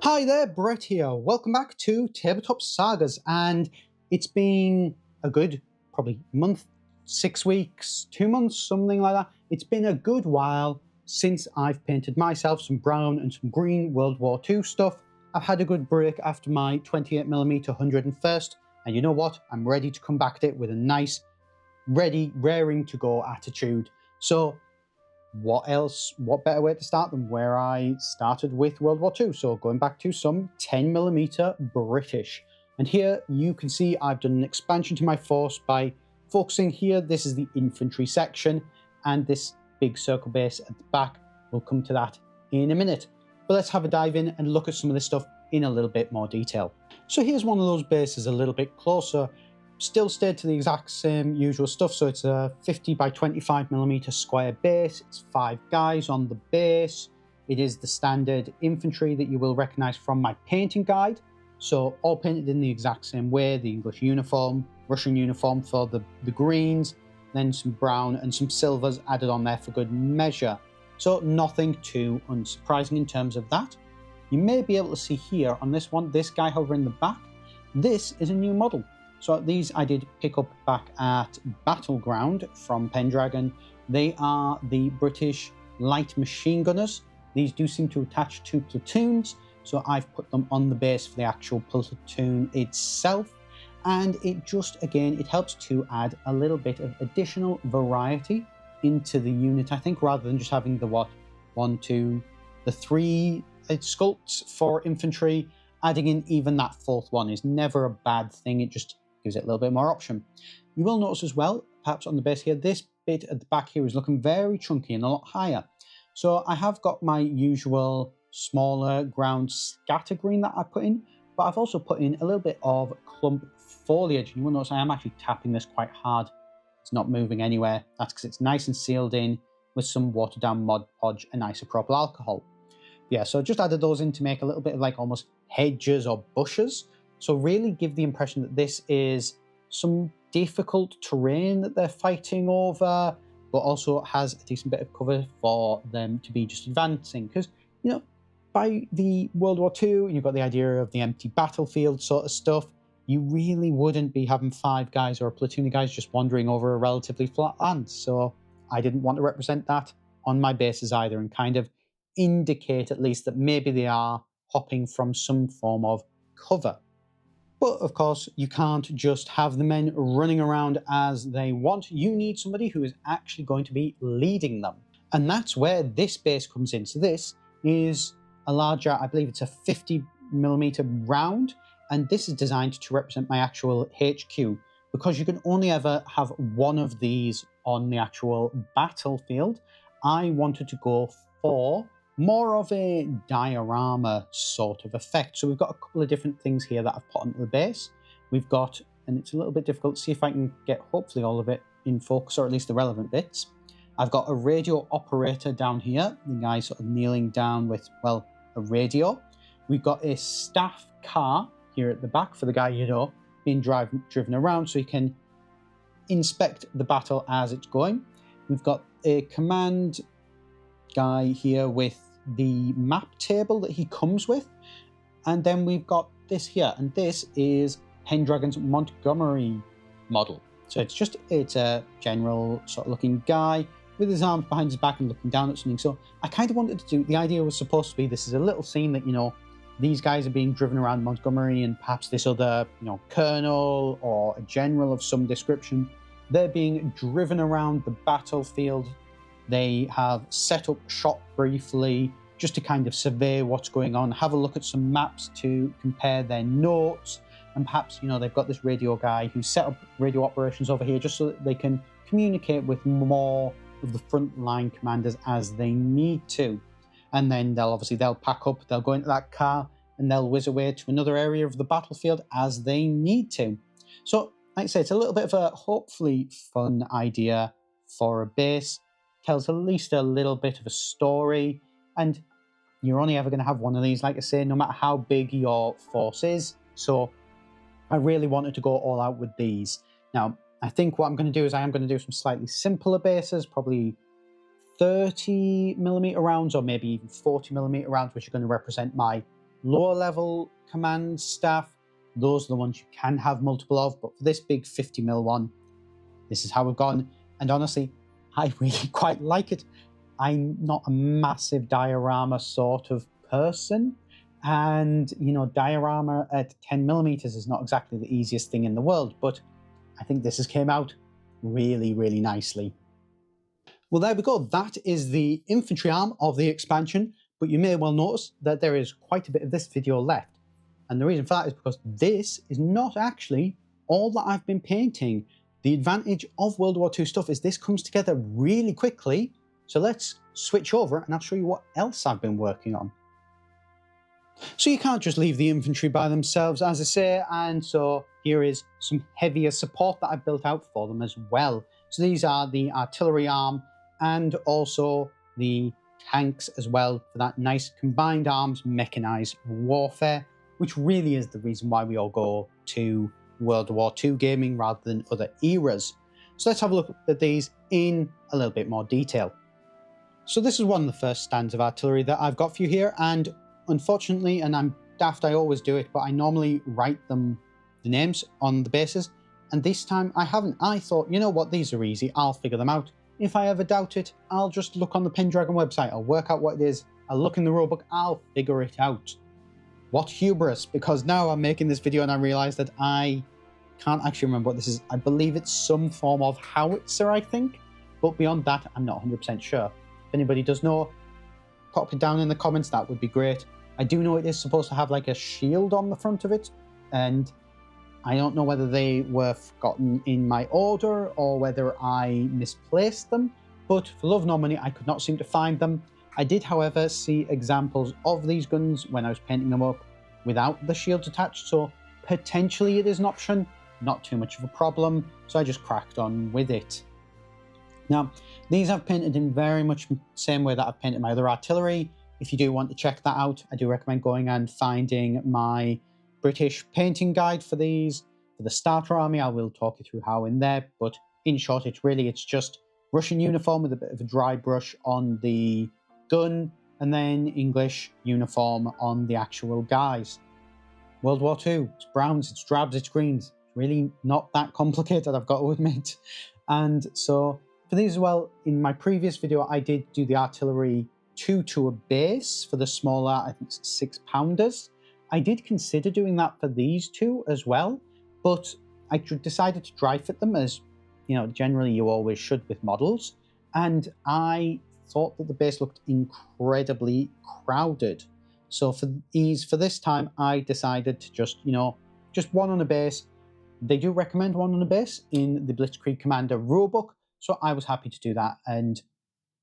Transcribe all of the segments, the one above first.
Hi there, Brett here. Welcome back to Tabletop Sagas, and it's been a good probably month, 6 weeks, 2 months, something like that. It's been a good while since I've painted myself some brown and some green World War II stuff. I've had a good break after my 28mm 101st, and you know what? I'm ready to come back at it with a nice, ready, raring to go attitude. So what better way to start than where I started with World War II? So going back to some 10mm British. And here you can see I've done an expansion to my force by focusing here. This is the infantry section, and this big circle base at the back. We'll come to that in a minute. But let's have a dive in and look at some of this stuff in a little bit more detail. So here's one of those bases a little bit closer. Still stayed to the exact same usual stuff, so it's a 50 by 25mm square base. It's 5 guys on the base. It is the standard infantry that you will recognise from my painting guide. So all painted in the exact same way, the English uniform, Russian uniform for the greens, then some brown and some silvers added on there for good measure. So nothing too unsurprising in terms of that. You may be able to see here on this one, this guy over in the back, this is a new model. So these I did pick up back at Battleground from Pendraken. They are the British light machine gunners. These do seem to attach to platoons, so I've put them on the base for the actual platoon itself. And it just, again, it helps to add a little bit of additional variety into the unit, I think, rather than just having the 1, 2, the 3 sculpts for infantry. Adding in even that 4th one is never a bad thing. It just gives it a little bit more option. You will notice as well, perhaps on the base here, this bit at the back here is looking very chunky and a lot higher. So I have got my usual smaller ground scatter green that I put in, but I've also put in a little bit of clump foliage. And you will notice I am actually tapping this quite hard. It's not moving anywhere. That's because it's nice and sealed in with some watered down Mod Podge and isopropyl alcohol. Yeah, so just added those in to make a little bit of like almost hedges or bushes. So really give the impression that this is some difficult terrain that they're fighting over, but also has a decent bit of cover for them to be just advancing. Because, you know, by the World War II, you've got the idea of the empty battlefield sort of stuff. You really wouldn't be having 5 guys or a platoon of guys just wandering over a relatively flat land. So I didn't want to represent that on my bases either, and kind of indicate at least that maybe they are hopping from some form of cover. But of course, you can't just have the men running around as they want. You need somebody who is actually going to be leading them. And that's where this base comes in. So this is a larger, I believe it's a 50mm round. And this is designed to represent my actual HQ, because you can only ever have one of these on the actual battlefield. I wanted to go for more of a diorama sort of effect. So we've got a couple of different things here that I've put onto the base. We've got, and it's a little bit difficult to see if I can get hopefully all of it in focus, or at least the relevant bits. I've got a radio operator down here, the guy sort of kneeling down with, well, a radio. We've got a staff car here at the back for the guy, you know, being driven around so he can inspect the battle as it's going. We've got a command guy here with the map table that he comes with, and then we've got this here, and this is Pendraken's Montgomery model. So it's a general sort of looking guy with his arms behind his back and looking down at something. So I kind of wanted to do, the idea was supposed to be, this is a little scene that, you know, these guys are being driven around Montgomery, and perhaps this other, you know, colonel or a general of some description, they're being driven around the battlefield. They have set up shop briefly just to kind of survey what's going on, have a look at some maps to compare their notes, and perhaps, you know, they've got this radio guy who set up radio operations over here just so that they can communicate with more of the frontline commanders as they need to. And then they'll pack up, they'll go into that car, and they'll whiz away to another area of the battlefield as they need to. So, like I say, it's a little bit of a hopefully fun idea for a base. Tells at least a little bit of a story, and you're only ever going to have one of these, like I say, no matter how big your force is. So I really wanted to go all out with these. Now, I think what I'm going to do is I am going to do some slightly simpler bases, probably 30mm rounds or maybe even 40mm rounds, which are going to represent my lower level command staff, those are the ones you can have multiple of, but for this big 50mm one, this is how we've gone. And honestly, I really quite like it. I'm not a massive diorama sort of person, and you know, diorama at 10mm is not exactly the easiest thing in the world, but I think this has came out really, really nicely. Well, there we go. That is the infantry arm of the expansion, but you may well notice that there is quite a bit of this video left. And the reason for that is because this is not actually all that I've been painting. The advantage of World War II stuff is this comes together really quickly. So let's switch over and I'll show you what else I've been working on. So you can't just leave the infantry by themselves, as I say, and so here is some heavier support that I've built out for them as well. So these are the artillery arm and also the tanks as well, for that nice combined arms mechanized warfare, which really is the reason why we all go to World War II gaming rather than other eras. So let's have a look at these in a little bit more detail. So this is one of the first stands of artillery that I've got for you here, and unfortunately, and I'm daft, I always do it, but I normally write them the names on the bases, and this time I haven't. I thought, you know what, these are easy, I'll figure them out. If I ever doubt it, I'll just look on the Pendraken website, I'll work out what it is, I'll look in the rulebook, I'll figure it out. What hubris, because now I'm making this video and I realise that I can't actually remember what this is. I believe it's some form of howitzer, I think, but beyond that, I'm not 100% sure. If anybody does know, pop it down in the comments, that would be great. I do know it is supposed to have like a shield on the front of it, and I don't know whether they were forgotten in my order or whether I misplaced them, but for love nor money, I could not seem to find them. I did, however, see examples of these guns when I was painting them up without the shields attached, so potentially it is an option, not too much of a problem, so I just cracked on with it. Now, these I've painted in very much the same way that I've painted my other artillery. If you do want to check that out, I do recommend going and finding my British painting guide for these. For the starter army, I will talk you through how in there, but in short, it's just Russian uniform with a bit of a dry brush on the gun, and then English uniform on the actual guys. World War II, it's browns, it's drabs, it's greens. It's really not that complicated, I've got to admit. And so for these as well, in my previous video, I did do the artillery 2 to a base for the smaller, I think 6-pounders. I did consider doing that for these two as well, but I decided to dry fit them, as you know, generally you always should with models. And I thought that the base looked incredibly crowded. So for ease for this time, I decided to just, you know, just one on a base. They do recommend one on a base in the Blitzkrieg Commander rulebook, so I was happy to do that. And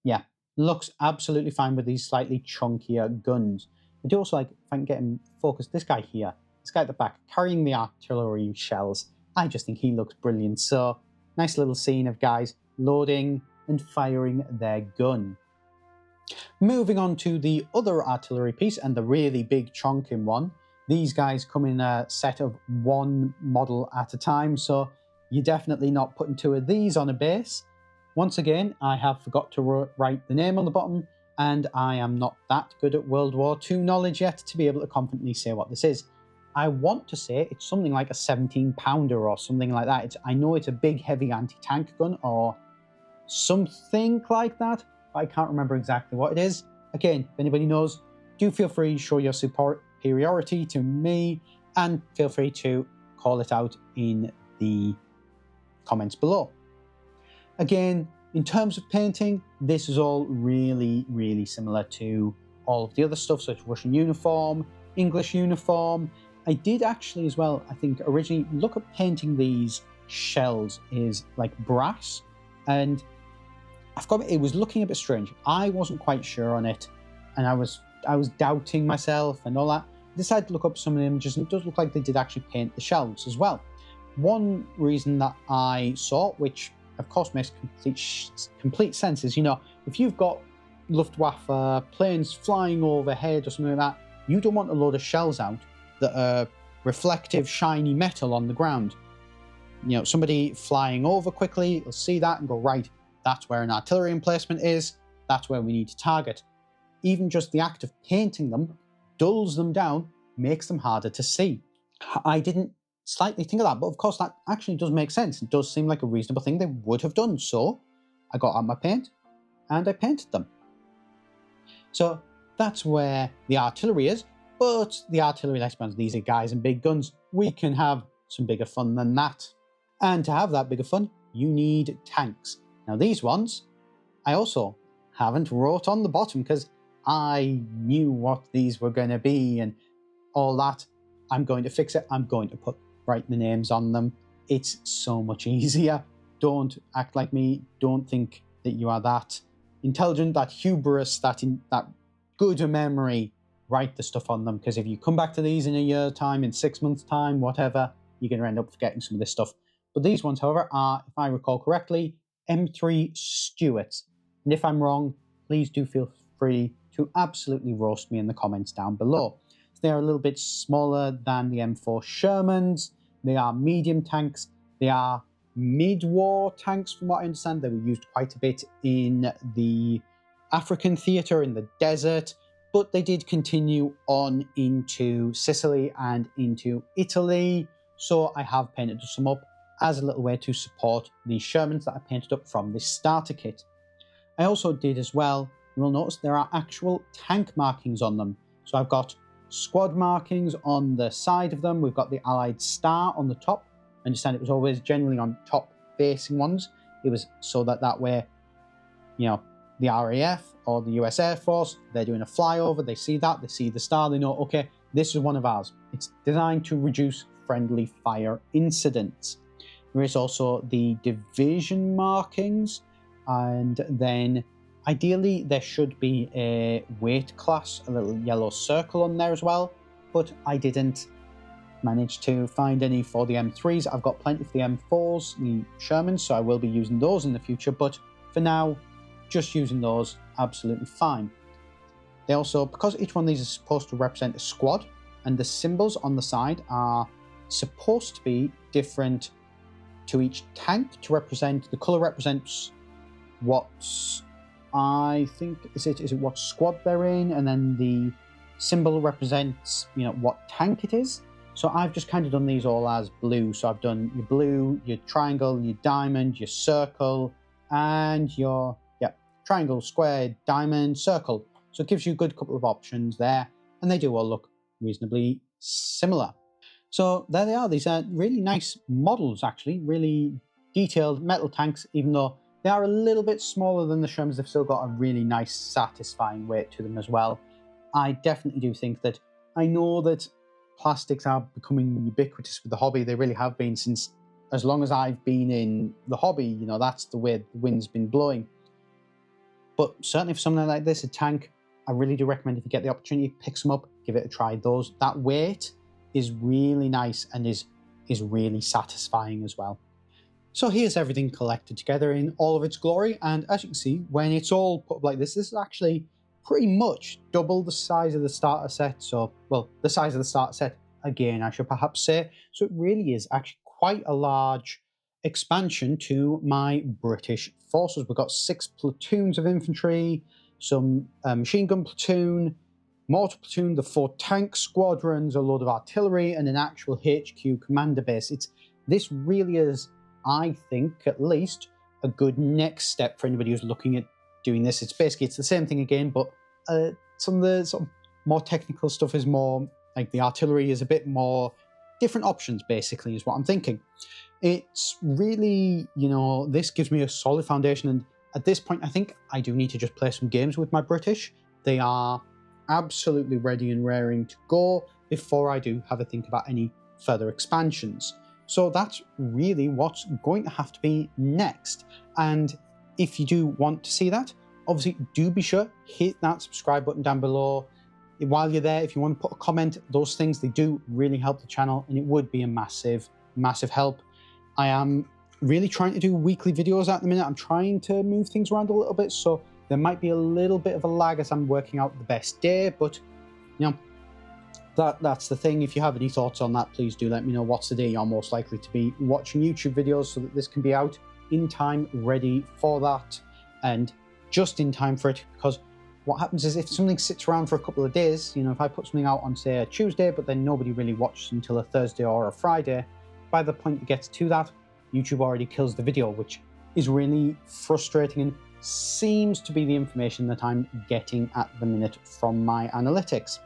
yeah, looks absolutely fine with these slightly chunkier guns. I do also like, if I can get him focused, this guy here, this guy at the back, carrying the artillery shells. I just think he looks brilliant. So nice little scene of guys loading and firing their gun. Moving on to the other artillery piece and the really big chonking one. These guys come in a set of one model at a time, so you're definitely not putting two of these on a base. Once again, I have forgot to write the name on the bottom, and I am not that good at World War II knowledge yet to be able to confidently say what this is. I want to say it's something like a 17-pounder or something like that. I know it's a big, heavy anti-tank gun or something like that, but I can't remember exactly what it is. Again, if anybody knows, do feel free to show your superiority to me, and feel free to call it out in the comments below. Again, in terms of painting, this is all really, really similar to all of the other stuff, such as Russian uniform, English uniform. I did actually as well, I think originally look at painting these shells is like brass, and it was looking a bit strange. I wasn't quite sure on it, and I was doubting myself and all that. I decided to look up some of the images, and it does look like they did actually paint the shells as well. One reason that I saw, which of course makes complete sense, is, you know, if you've got Luftwaffe planes flying overhead or something like that, you don't want a load of shells out that are reflective, shiny metal on the ground. You know, somebody flying over quickly will see that and go, right, that's where an artillery emplacement is, that's where we need to target. Even just the act of painting them dulls them down, makes them harder to see. I didn't slightly think of that, but of course that actually does make sense. It does seem like a reasonable thing they would have done. So I got out my paint and I painted them. So that's where the artillery is, but the artillery, let's be honest, these are guys and big guns. We can have some bigger fun than that. And to have that bigger fun, you need tanks. Now these ones, I also haven't wrote on the bottom because I knew what these were going to be and all that. I'm going to fix it. I'm going to write the names on them. It's so much easier. Don't act like me. Don't think that you are that intelligent, that hubris, that good memory. Write the stuff on them, because if you come back to these in a year's time, in 6 months' time, whatever, you're going to end up forgetting some of this stuff. But these ones, however, are, if I recall correctly, M3 Stuarts. And if I'm wrong, please do feel free to absolutely roast me in the comments down below. They are a little bit smaller than the M4 Shermans. They are medium tanks. They are mid-war tanks, from what I understand. They were used quite a bit in the African theatre, in the desert, but they did continue on into Sicily and into Italy. So I have painted some up as a little way to support the Shermans that I painted up from this starter kit. I also did as well, you will notice there are actual tank markings on them. So I've got squad markings on the side of them. We've got the Allied star on the top. I understand it was always generally on top facing ones. It was so that way, you know, the RAF or the US Air Force, they're doing a flyover, they see that, they see the star, they know, okay, this is one of ours. It's designed to reduce friendly fire incidents. There is also the division markings, and then ideally there should be a weight class, a little yellow circle on there as well, but I didn't manage to find any for the M3s. I've got plenty for the M4s, the Shermans, so I will be using those in the future, but for now, just using those, absolutely fine. They also, because each one of these is supposed to represent a squad, and the symbols on the side are supposed to be different to each tank to represent, the colour represents what, I think, is it what squad they're in, and then the symbol represents, you know, what tank it is. So I've just kind of done these all as blue. So I've done your blue, your triangle, your diamond, your circle, and your triangle, square, diamond, circle. So it gives you a good couple of options there, and they do all look reasonably similar. So there they are. These are really nice models, actually, really detailed metal tanks, even though they are a little bit smaller than the Shermans. They've still got a really nice, satisfying weight to them as well. I definitely do think that, I know that plastics are becoming ubiquitous with the hobby. They really have been since as long as I've been in the hobby. You know, that's the way the wind's been blowing. But certainly for something like this, a tank, I really do recommend, if you get the opportunity, pick some up, give it a try. That weight is really nice and is really satisfying as well. So here's everything collected together in all of its glory, and as you can see, when it's all put up like this is actually pretty much double the size of the starter set. So, well, the size of the starter set, again, I should perhaps say. So it really is actually quite a large expansion to my British forces. We've got 6 platoons of infantry, some machine gun platoon, mortar platoon, the 4 tank squadrons, a load of artillery, and an actual HQ commander base. This really is, I think, at least a good next step for anybody who's looking at doing this. It's the same thing again, but some of the sort of more technical stuff is more like the artillery is a bit more different options, basically, is what I'm thinking. It's really, you know, this gives me a solid foundation, and at this point I think I do need to just play some games with my British. They are absolutely ready and raring to go before I do have a think about any further expansions. So that's really what's going to have to be next. And if you do want to see that, obviously do be sure, hit that subscribe button down below. While you're there, if you want to put a comment, those things, they do really help the channel, and it would be a massive, massive help. I am really trying to do weekly videos at the minute. I'm trying to move things around a little bit, so there might be a little bit of a lag as I'm working out the best day, but you know, that's the thing. If you have any thoughts on that, please do let me know what's the day you're most likely to be watching YouTube videos, so that this can be out in time, ready for that, and just in time for it, because what happens is if something sits around for a couple of days, you know, if I put something out on, say, a Tuesday, but then nobody really watches until a Thursday or a Friday, by the point it gets to that, YouTube already kills the video, which is really frustrating and seems to be the information that I'm getting at the minute from my analytics.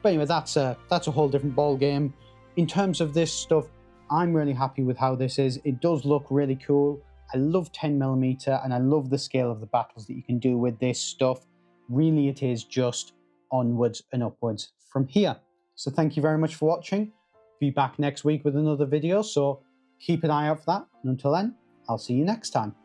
But anyway, that's a whole different ball game. In terms of this stuff, I'm really happy with how this is. It does look really cool. I love 10mm and I love the scale of the battles that you can do with this stuff. Really, it is just onwards and upwards from here. So thank you very much for watching. Be back next week with another video, so keep an eye out for that. And until then, I'll see you next time.